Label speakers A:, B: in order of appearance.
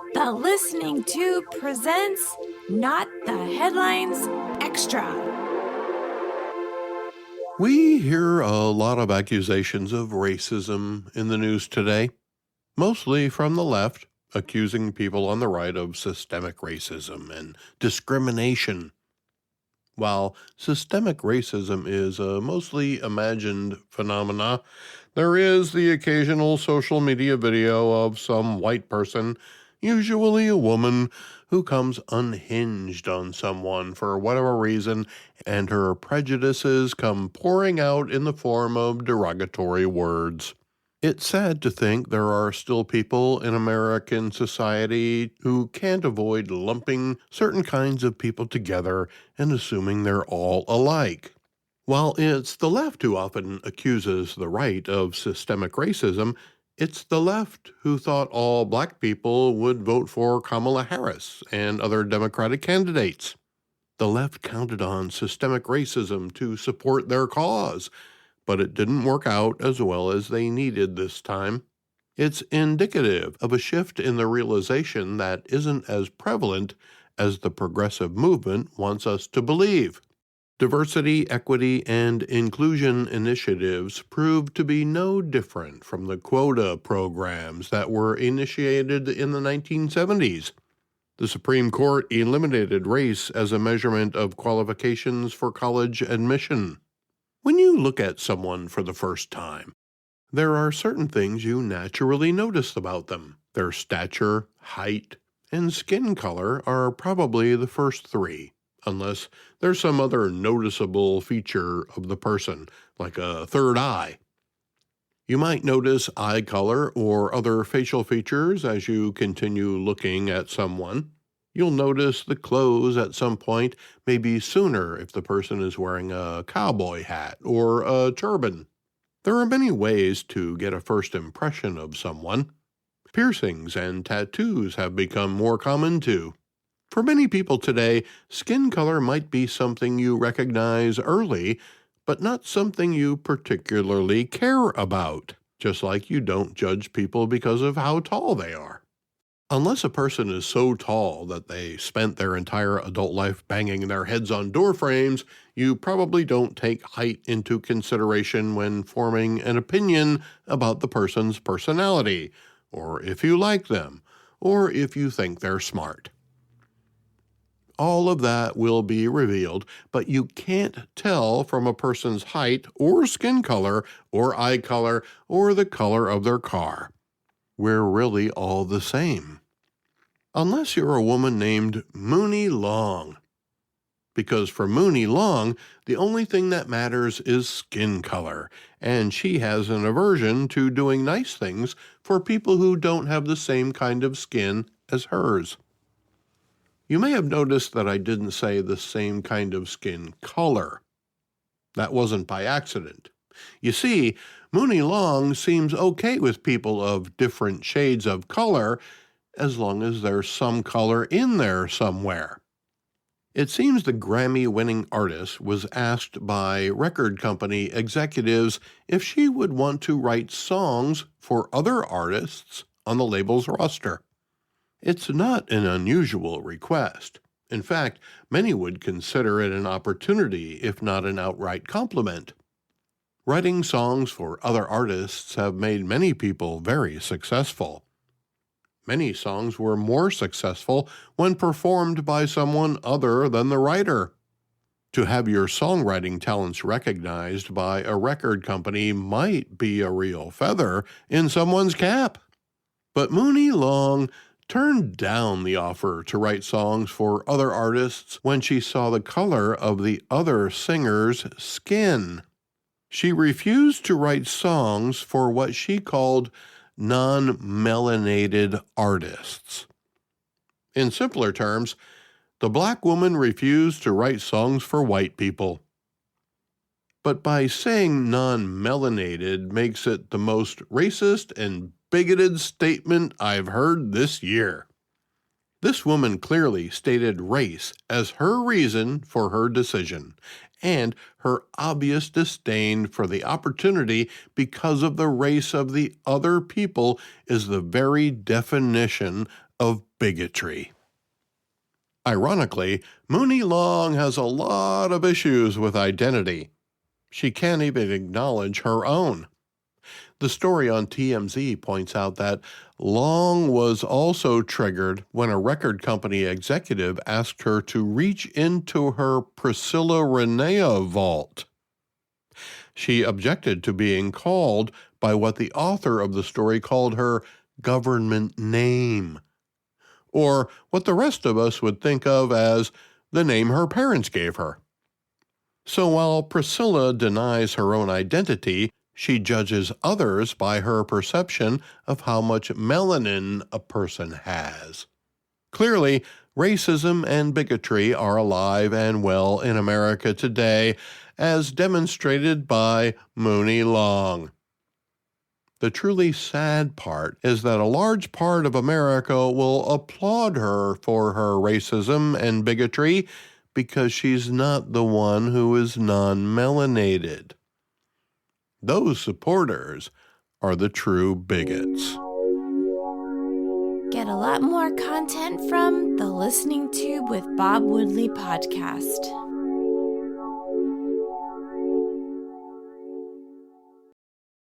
A: The Listening To presents Not the Headlines Extra.
B: We hear a lot of accusations of racism in the news today, mostly from the left, accusing people on the right of systemic racism and discrimination. While systemic racism is a mostly imagined phenomena, there is the occasional social media video of some white person, usually a woman, who comes unhinged on someone for whatever reason, and her prejudices come pouring out in the form of derogatory words. It's sad to think there are still people in American society who can't avoid lumping certain kinds of people together and assuming they're all alike. While it's the left who often accuses the right of systemic racism, it's the left who thought all black people would vote for Kamala Harris and other Democratic candidates. The left counted on systemic racism to support their cause, but it didn't work out as well as they needed this time. It's indicative of a shift in the realization that isn't as prevalent as the progressive movement wants us to believe. Diversity, equity, and inclusion initiatives proved to be no different from the quota programs that were initiated in the 1970s. The Supreme Court eliminated race as a measurement of qualifications for college admission. When you look at someone for the first time, there are certain things you naturally notice about them. Their stature, height, and skin color are probably the first three, unless there's some other noticeable feature of the person, like a third eye. You might notice eye color or other facial features as you continue looking at someone. You'll notice the clothes at some point, maybe sooner if the person is wearing a cowboy hat or a turban. There are many ways to get a first impression of someone. Piercings and tattoos have become more common too. For many people today, skin color might be something you recognize early, but not something you particularly care about, just like you don't judge people because of how tall they are. Unless a person is so tall that they spent their entire adult life banging their heads on door frames, you probably don't take height into consideration when forming an opinion about the person's personality, or if you like them, or if you think they're smart. All of that will be revealed, but you can't tell from a person's height or skin color or eye color or the color of their car. We're really all the same. Unless you're a woman named Muni Long. Because for Muni Long, the only thing that matters is skin color, and she has an aversion to doing nice things for people who don't have the same kind of skin as hers. You may have noticed that I didn't say the same kind of skin color. That wasn't by accident. You see, Muni Long seems okay with people of different shades of color, as long as there's some color in there somewhere. It seems the Grammy-winning artist was asked by record company executives if she would want to write songs for other artists on the label's roster. It's not an unusual request. In fact, many would consider it an opportunity, if not an outright compliment. Writing songs for other artists have made many people very successful. Many songs were more successful when performed by someone other than the writer. To have your songwriting talents recognized by a record company might be a real feather in someone's cap. But Muni Long turned down the offer to write songs for other artists when she saw the color of the other singer's skin. She refused to write songs for what she called non-melanated artists. In simpler terms, the black woman refused to write songs for white people. But by saying non-melanated makes it the most racist and bigoted statement I've heard this year. This woman clearly stated race as her reason for her decision, and her obvious disdain for the opportunity because of the race of the other people is the very definition of bigotry. Ironically, Muni Long has a lot of issues with identity. She can't even acknowledge her own. The story on TMZ points out that Long was also triggered when a record company executive asked her to reach into her Priscilla Renea vault. She objected to being called by what the author of the story called her government name, or what the rest of us would think of as the name her parents gave her. So while Priscilla denies her own identity, she judges others by her perception of how much melanin a person has. Clearly, racism and bigotry are alive and well in America today, as demonstrated by Muni Long. The truly sad part is that a large part of America will applaud her for her racism and bigotry because she's not the one who is non-melanated. Those supporters are the true bigots.
A: Get a lot more content from the Listening Tube with Bob Woodley podcast.